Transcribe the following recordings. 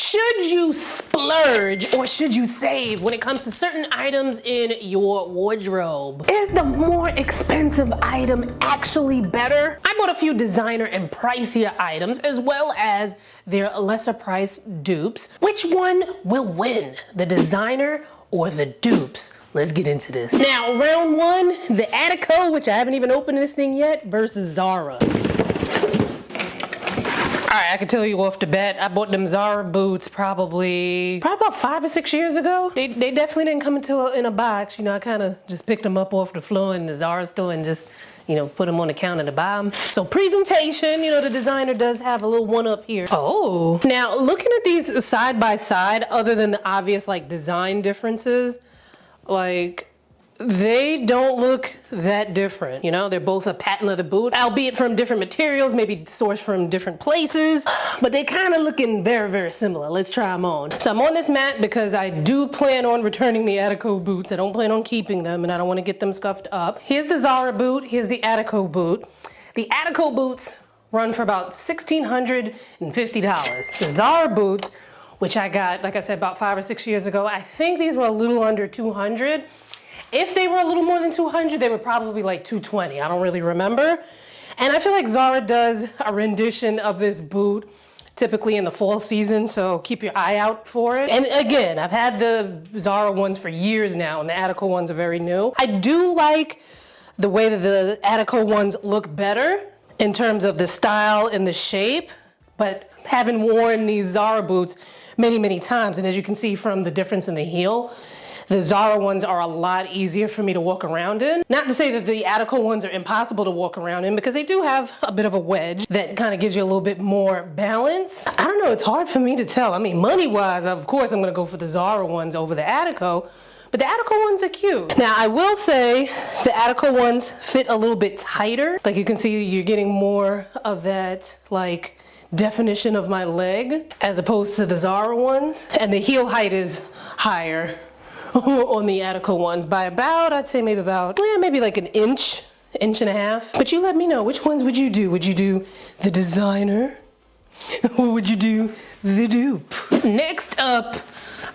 Should you splurge or should you save when it comes to certain items in your wardrobe? Is the more expensive item actually better? I bought a few designer and pricier items as well as their lesser priced dupes. Which one will win, the designer or the dupes? Let's get into this. Now, round one, the ATTICO, which I haven't even opened this thing yet, versus ZARA. All right, I can tell you off the bat, I bought them ZARA boots probably about 5 or 6 years ago. They definitely didn't come in a box. You know, I kind of just picked them up off the floor in the ZARA store and just, you know, put them on the counter to buy them. So presentation, you know, the designer does have a little one up here. Oh, now looking at these side by side, other than the obvious like design differences, like, they don't look that different, you know? They're both a patent leather boot, albeit from different materials, maybe sourced from different places, but they kind of looking very, very similar. Let's try them on. So I'm on this mat because I do plan on returning the ATTICO boots. I don't plan on keeping them and I don't want to get them scuffed up. Here's the ZARA boot, here's the ATTICO boot. The ATTICO boots run for about $1,650. The ZARA boots, which I got, like I said, about 5 or 6 years ago, I think these were a little under $200. If they were a little more than $200, they were probably like $220. I don't really remember. And I feel like ZARA does a rendition of this boot typically in the fall season, so keep your eye out for it. And again, I've had the ZARA ones for years now, and the ATTICO ones are very new. I do like the way that the ATTICO ones look better in terms of the style and the shape, but having worn these ZARA boots many, many times, and as you can see from the difference in the heel, the ZARA ones are a lot easier for me to walk around in. Not to say that the ATTICO ones are impossible to walk around in, because they do have a bit of a wedge that kind of gives you a little bit more balance. I don't know, it's hard for me to tell. I mean, money-wise, of course, I'm gonna go for the ZARA ones over the ATTICO, but the ATTICO ones are cute. Now, I will say the ATTICO ones fit a little bit tighter. Like you can see, you're getting more of that, like, definition of my leg as opposed to the ZARA ones. And the heel height is higher on the ATTICO ones by about, I'd say maybe about, yeah, maybe like an inch and a half. But you let me know, which ones would you do? Would you do the designer or would you do the dupe? Next up,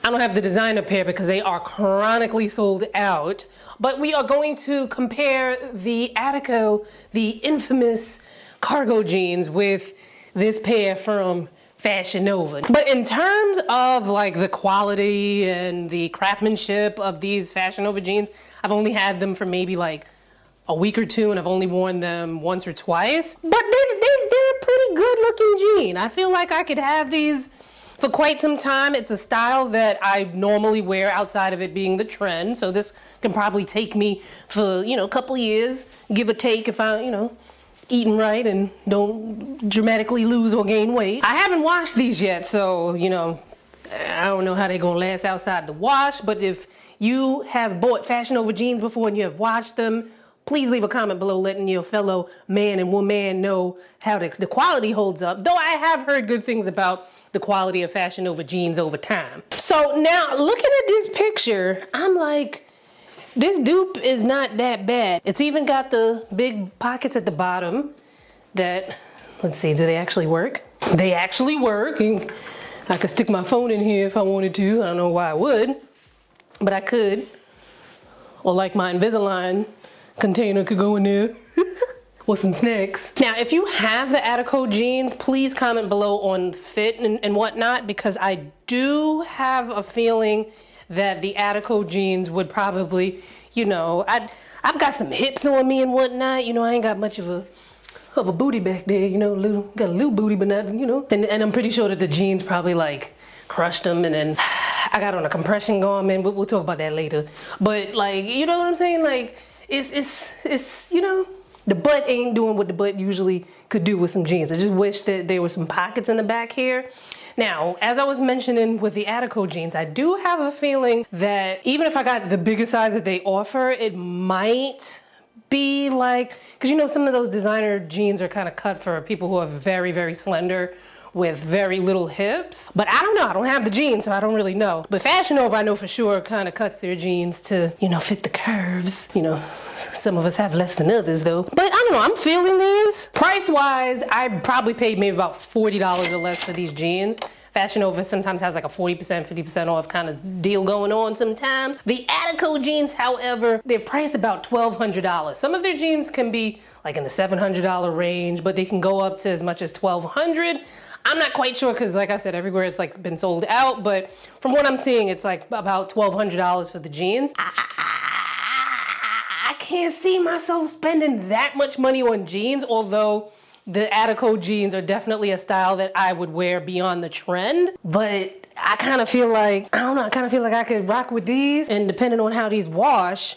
I don't have the designer pair because they are chronically sold out, but we are going to compare the ATTICO, the infamous cargo jeans, with this pair from Fashion Nova. But in terms of like the quality and the craftsmanship of these Fashion Nova jeans, I've only had them for maybe like a week or two, and I've only worn them once or twice. But they're a pretty good looking jean. I feel like I could have these for quite some time. It's a style that I normally wear outside of it being the trend. So this can probably take me for, you know, a couple years, give or take, if I, you know, eating right and don't dramatically lose or gain weight. I haven't washed these yet, so, you know, I don't know how they're gonna last outside the wash, but if you have bought Fashion Nova jeans before and you have washed them, please leave a comment below letting your fellow man and woman know how the quality holds up, though I have heard good things about the quality of Fashion Nova jeans over time. So now, looking at this picture, I'm like, this dupe is not that bad. It's even got the big pockets at the bottom that, let's see, do they actually work? They actually work. I could stick my phone in here if I wanted to. I don't know why I would, but I could. Or like my Invisalign container could go in there with some snacks. Now, if you have the ATTICO jeans, please comment below on fit and whatnot, because I do have a feeling that the ATTICO jeans would probably, you know, I've got some hips on me and whatnot. You know, I ain't got much of a booty back there, you know, got a little booty, but not, you know. And I'm pretty sure that the jeans probably like crushed them, and then I got on a compression garment, but we'll talk about that later. But like, you know what I'm saying? Like, it's you know, the butt ain't doing what the butt usually could do with some jeans. I just wish that there were some pockets in the back here. Now, as I was mentioning with the ATTICO jeans, I do have a feeling that even if I got the biggest size that they offer, it might be like, because you know, some of those designer jeans are kind of cut for people who are very, very slender with very little hips. But I don't know, I don't have the jeans, so I don't really know. But Fashion Nova, I know for sure, kind of cuts their jeans to, you know, fit the curves. You know, some of us have less than others though. But I don't know, I'm feeling these. Price-wise, I probably paid maybe about $40 or less for these jeans. Fashion Nova sometimes has like a 40%, 50% off kind of deal going on sometimes. The ATTICO jeans, however, they're priced about $1,200. Some of their jeans can be like in the $700 range, but they can go up to as much as $1,200. I'm not quite sure because, like I said, everywhere it's like been sold out, but from what I'm seeing, it's like about $1,200 for the jeans. I can't see myself spending that much money on jeans, although the ATTICO jeans are definitely a style that I would wear beyond the trend. But I kind of feel like, I don't know, I kind of feel like I could rock with these, and depending on how these wash,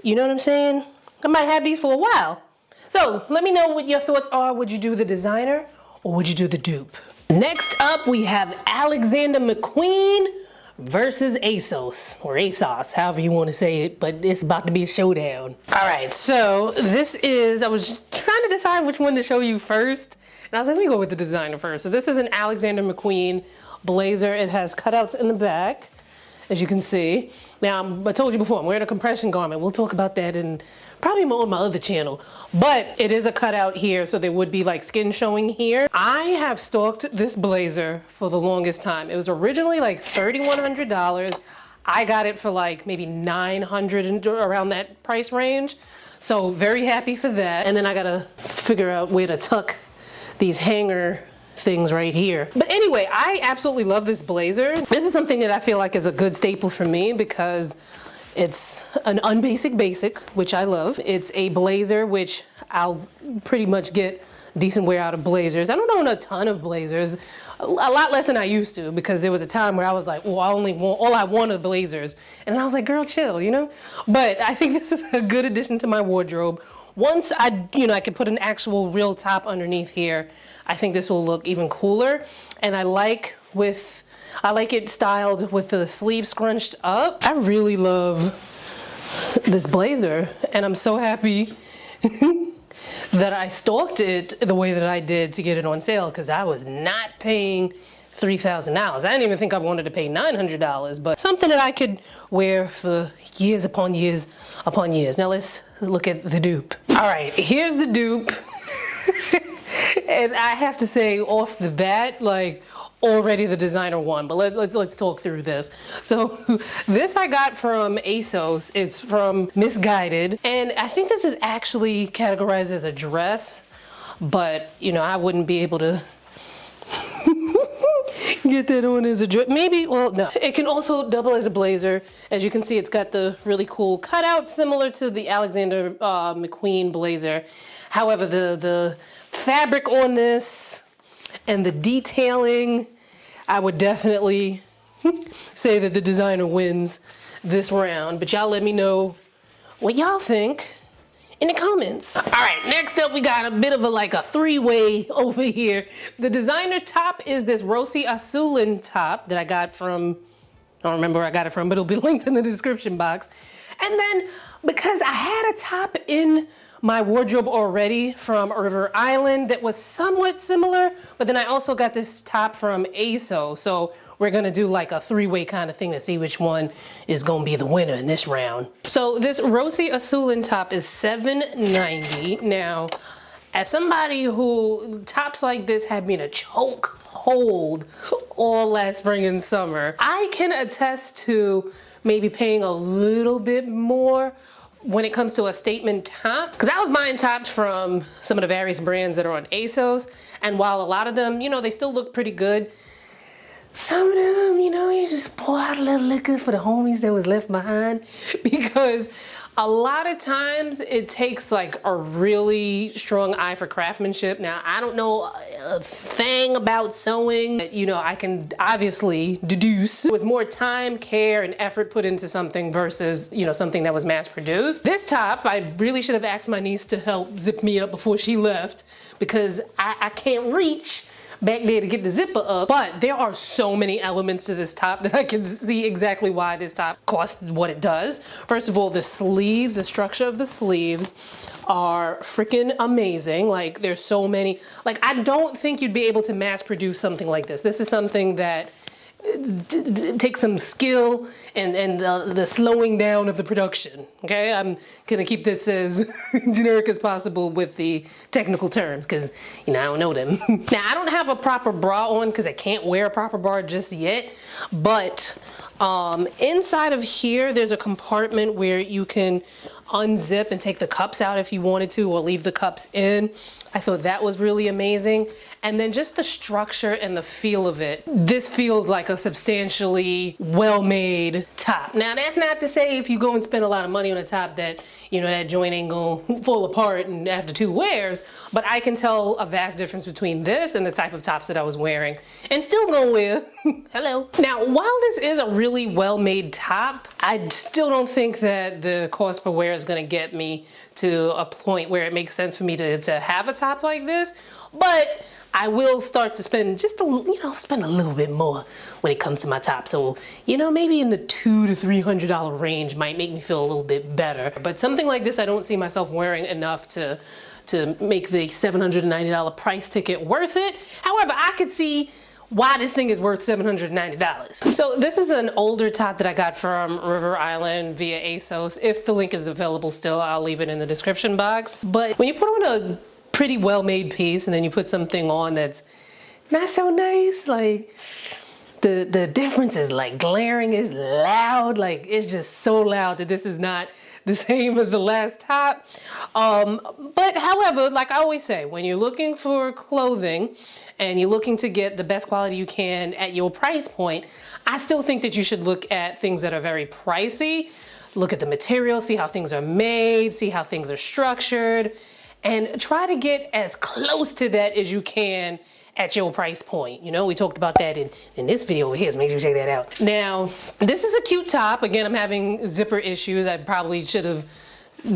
you know what I'm saying? I might have these for a while. So let me know what your thoughts are. Would you do the designer or would you do the dupe? Next up, we have Alexander McQueen versus ASOS, or ASOS, however you want to say it, but it's about to be a showdown. All right, so this is, I was trying to decide which one to show you first, and I was like, let me go with the designer first. So this is an Alexander McQueen blazer. It has cutouts in the back, as you can see. Now, I told you before, I'm wearing a compression garment. We'll talk about that in probably on my other channel, but it is a cutout here, so there would be like skin showing here. I have stalked this blazer for the longest time. It was originally like $3,100. I got it for like maybe $900, around that price range. So very happy for that. And then I gotta figure out where to tuck these hanger things right here. But anyway, I absolutely love this blazer. This is something that I feel like is a good staple for me because it's an unbasic basic, which I love. It's a blazer, which I'll pretty much get decent wear out of blazers. I don't own a ton of blazers, a lot less than I used to, because there was a time where I was like, well, all I want are blazers. And I was like, girl, chill, you know? But I think this is a good addition to my wardrobe. Once I could put an actual real top underneath here, I think this will look even cooler. And I like it styled with the sleeve scrunched up. I really love this blazer, and I'm so happy that I stalked it the way that I did to get it on sale, because I was not paying $3,000. I didn't even think I wanted to pay $900, but something that I could wear for years upon years upon years. Now let's look at the dupe. All right, here's the dupe. And I have to say off the bat, like, already the designer won, but let's talk through this. So this I got from ASOS. It's from Misguided, and I think this is actually categorized as a dress, but I wouldn't be able to get that on as a dress. Maybe, well, no. It can also double as a blazer. As you can see, it's got the really cool cutout similar to the Alexander McQueen blazer. However, the fabric on this and the detailing, I would definitely say that the designer wins this round. But y'all let me know what y'all think in the comments. All right, next up we got a bit of a three-way over here. The designer top is this ROSIE ASSOLULIN top that I got from, I don't remember where I got it from, but it'll be linked in the description box. And then because I had a top in my wardrobe already from River Island that was somewhat similar, but then I also got this top from ASOS, so we're gonna do like a three-way kind of thing to see which one is gonna be the winner in this round. So this ROSIE ASSOLULIN top is $7.90. Now, as somebody who tops like this have been a choke hold all last spring and summer, I can attest to maybe paying a little bit more when it comes to a statement top, because I was buying tops from some of the various brands that are on ASOS, and while a lot of them, they still look pretty good, some of them, you just pour out a little liquor for the homies that was left behind, because a lot of times it takes like a really strong eye for craftsmanship. Now, I don't know a thing about sewing, but, I can obviously deduce there was more time, care, and effort put into something versus, something that was mass produced. This top, I really should have asked my niece to help zip me up before she left, because I can't reach back there to get the zipper up, but there are so many elements to this top that I can see exactly why this top costs what it does. First of all, the sleeves, the structure of the sleeves are freaking amazing. Like, there's so many, I don't think you'd be able to mass produce something like this. This is something that take some skill and the slowing down of the production. Okay, I'm gonna keep this as generic as possible with the technical terms, because I don't know them. Now I don't have a proper bra on because I can't wear a proper bra just yet, but inside of here there's a compartment where you can unzip and take the cups out if you wanted to, or leave the cups in. I thought that was really amazing. And then just the structure and the feel of it. This feels like a substantially well-made top. Now that's not to say if you go and spend a lot of money on a top that, that joint ain't gonna fall apart and after 2 wears, but I can tell a vast difference between this and the type of tops that I was wearing and still gonna wear. Hello. Now, while this is a really well-made top, I still don't think that the cost per wear is gonna get me to a point where it makes sense for me to have a top like this, but I will start to spend just spend a little bit more when it comes to my top. So, maybe in the $200 to $300 range might make me feel a little bit better. But something like this, I don't see myself wearing enough to make the $790 price ticket worth it. However, I could see why this thing is worth $790. So this is an older top that I got from River Island via ASOS. If the link is available still, I'll leave it in the description box. But when you put on a pretty well-made piece and then you put something on that's not so nice, like the difference is like glaring, it's loud, like it's just so loud that this is not the same as the last top. But however, like I always say, when you're looking for clothing and you're looking to get the best quality you can at your price point, I still think that you should look at things that are very pricey. Look at the material, see how things are made, see how things are structured, and try to get as close to that as you can at your price point. We talked about that in this video over here, so make sure you check that out. Now, this is a cute top. Again, I'm having zipper issues. I probably should have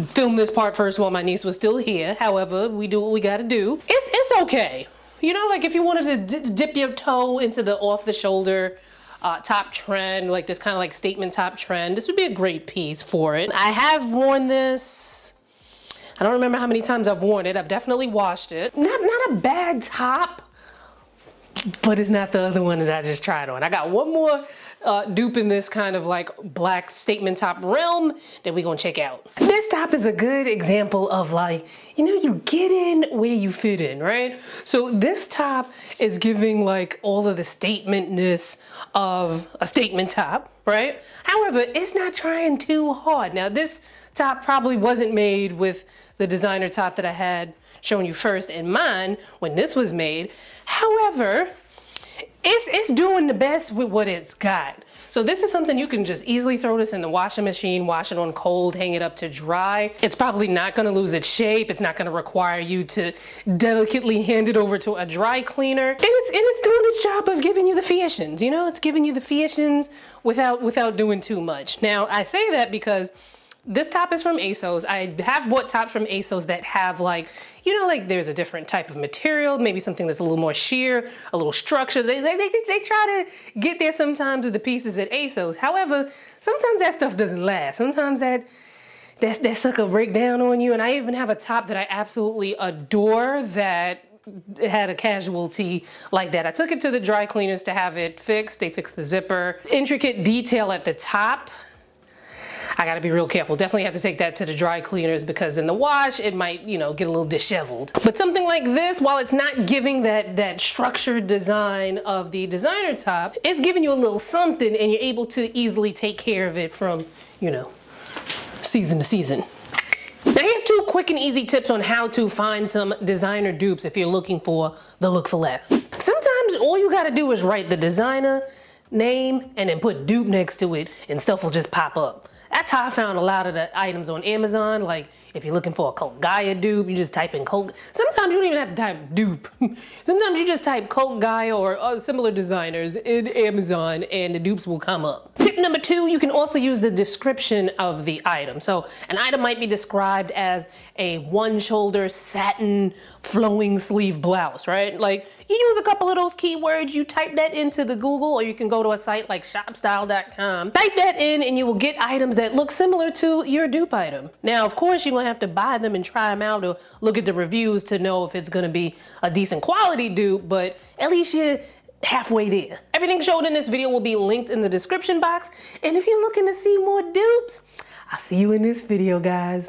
filmed this part first while my niece was still here. However, we do what we gotta do. It's okay. Like if you wanted to dip your toe into the off-the-shoulder top trend, like this kind of like statement top trend, this would be a great piece for it. I have worn this, I don't remember how many times I've worn it. I've definitely washed it. Not a bad top, but it's not the other one that I just tried on. I got one more dupe in this kind of like black statement top realm that we're gonna check out. This top is a good example of like, you get in where you fit in, right? So this top is giving like all of the statementness of a statement top, right? However, it's not trying too hard. Now this top probably wasn't made with the designer top that I had shown you first in mind when this was made. However, it's doing the best with what it's got. So this is something you can just easily throw this in the washing machine, wash it on cold, hang it up to dry. It's probably not gonna lose its shape. It's not gonna require you to delicately hand it over to a dry cleaner. And it's doing its job of giving you the fiations, it's giving you the fiations without doing too much. Now, I say that because this top is from ASOS. I have bought tops from ASOS that have like, like there's a different type of material, maybe something that's a little more sheer, a little structured. They try to get there sometimes with the pieces at ASOS. However, sometimes that stuff doesn't last. Sometimes that sucker break down on you. And I even have a top that I absolutely adore that had a casualty like that. I took it to the dry cleaners to have it fixed. They fixed the zipper. Intricate detail at the top. I gotta be real careful. Definitely have to take that to the dry cleaners because in the wash, it might, get a little disheveled. But something like this, while it's not giving that structured design of the designer top, it's giving you a little something and you're able to easily take care of it from, season to season. Now here's 2 quick and easy tips on how to find some designer dupes if you're looking for the look for less. Sometimes all you gotta do is write the designer name and then put dupe next to it and stuff will just pop up. That's how I found a lot of the items on Amazon. Like if you're looking for a Cult Gaia dupe, you just type in Cult. Sometimes you don't even have to type dupe. Sometimes you just type Cult Gaia or similar designers in Amazon and the dupes will come up. Tip number 2, you can also use the description of the item. So an item might be described as a 1-shoulder satin flowing sleeve blouse, right? Like you use a couple of those keywords, you type that into the Google, or you can go to a site like shopstyle.com. Type that in and you will get items that look similar to your dupe item. Now, of course, you're gonna have to buy them and try them out or look at the reviews to know if it's gonna be a decent quality dupe, but at least halfway there. Everything showed in this video will be linked in the description box. And if you're looking to see more dupes, I'll see you in this video, guys.